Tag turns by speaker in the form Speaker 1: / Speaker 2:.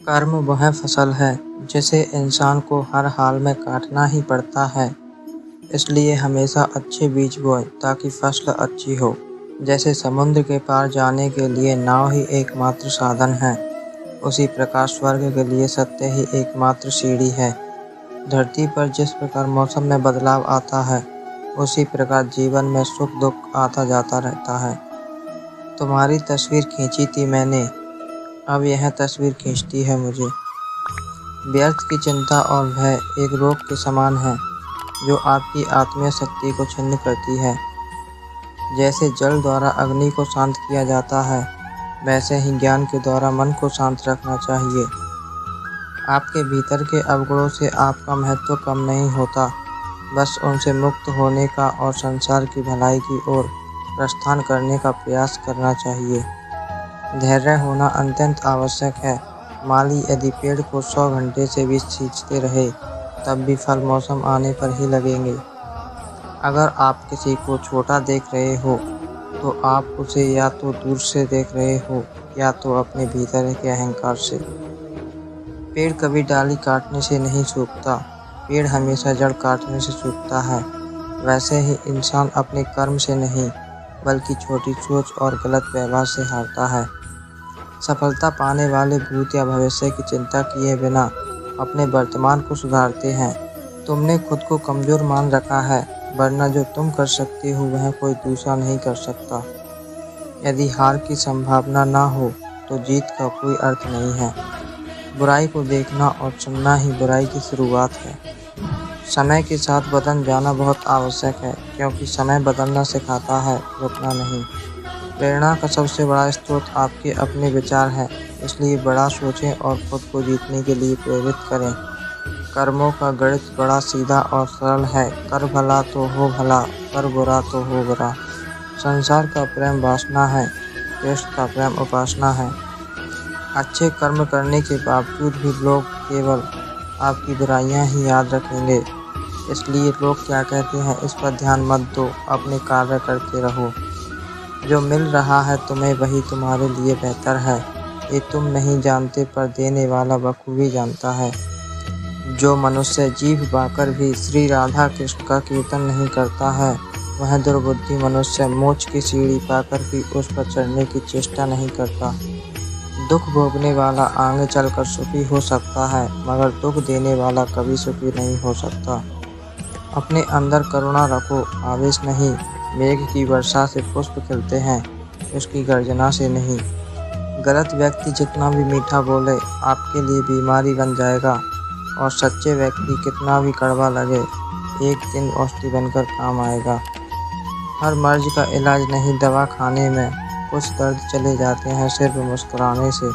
Speaker 1: कर्म वह फसल है जिसे इंसान को हर हाल में काटना ही पड़ता है। इसलिए हमेशा अच्छे बीज बोएं ताकि फसल अच्छी हो। जैसे समुद्र के पार जाने के लिए नाव ही एकमात्र साधन है, उसी प्रकार स्वर्ग के लिए सत्य ही एकमात्र सीढ़ी है। धरती पर जिस प्रकार मौसम में बदलाव आता है, उसी प्रकार जीवन में सुख दुख आता जाता रहता है। तुम्हारी तस्वीर खींची थी मैंने, अब यह तस्वीर खींचती है मुझे। व्यर्थ की चिंता और भय एक रोग के समान है जो आपकी आत्मीय शक्ति को छिन्न करती है। जैसे जल द्वारा अग्नि को शांत किया जाता है, वैसे ही ज्ञान के द्वारा मन को शांत रखना चाहिए। आपके भीतर के अवगुणों से आपका महत्व कम नहीं होता, बस उनसे मुक्त होने का और संसार की भलाई की ओर प्रस्थान करने का प्रयास करना चाहिए। धैर्य होना अत्यंत आवश्यक है। माली यदि पेड़ को 100 घंटे से भी सींचते रहे, तब भी फल मौसम आने पर ही लगेंगे। अगर आप किसी को छोटा देख रहे हो, तो आप उसे या तो दूर से देख रहे हो या तो अपने भीतर के अहंकार से। पेड़ कभी डाली काटने से नहीं सूखता, पेड़ हमेशा जड़ काटने से सूखता है। वैसे ही इंसान अपने कर्म से नहीं, बल्कि छोटी सोच और गलत व्यवहार से हारता है। सफलता पाने वाले भूत या भविष्य की चिंता किए बिना अपने वर्तमान को सुधारते हैं। तुमने खुद को कमजोर मान रखा है, वरना जो तुम कर सकते हो वह कोई दूसरा नहीं कर सकता। यदि हार की संभावना ना हो, तो जीत का कोई अर्थ नहीं है। बुराई को देखना और सुनना ही बुराई की शुरुआत है। समय के साथ बदल जाना बहुत आवश्यक है, क्योंकि समय बदलना सिखाता है, रुकना नहीं। प्रेरणा का सबसे बड़ा स्रोत आपके अपने विचार हैं, इसलिए बड़ा सोचें और खुद को जीतने के लिए प्रेरित करें। कर्मों का गणित बड़ा सीधा और सरल है। कर भला तो हो भला, कर बुरा तो हो बुरा। संसार का प्रेम वासना है, कृष्ण का प्रेम उपासना है। अच्छे कर्म करने के बावजूद भी लोग केवल आपकी बुराइयां ही याद रखेंगे। इसलिए लोग क्या कहते हैं इस पर ध्यान मत दो, अपने कार्य करते रहो। जो मिल रहा है तुम्हें वही तुम्हारे लिए बेहतर है। ये तुम नहीं जानते, पर देने वाला बखूबी जानता है। जो मनुष्य जीभ पाकर भी श्री राधा कृष्ण का कीर्तन नहीं करता है, वह दुर्बुद्धि मनुष्य मोक्ष की सीढ़ी पाकर भी उस पर चढ़ने की चेष्टा नहीं करता। दुख भोगने वाला आगे चलकर सुखी हो सकता है, मगर दुख देने वाला कभी सुखी नहीं हो सकता। अपने अंदर करुणा रखो, आवेश नहीं। मेघ की वर्षा से पुष्प खिलते हैं, उसकी गर्जना से नहीं। गलत व्यक्ति जितना भी मीठा बोले, आपके लिए बीमारी बन जाएगा, और सच्चे व्यक्ति कितना भी कड़वा लगे, एक दिन औषधि बनकर काम आएगा। हर मर्ज का इलाज नहीं दवा खाने में, कुछ दर्द चले जाते हैं सिर्फ मुस्कुराने से।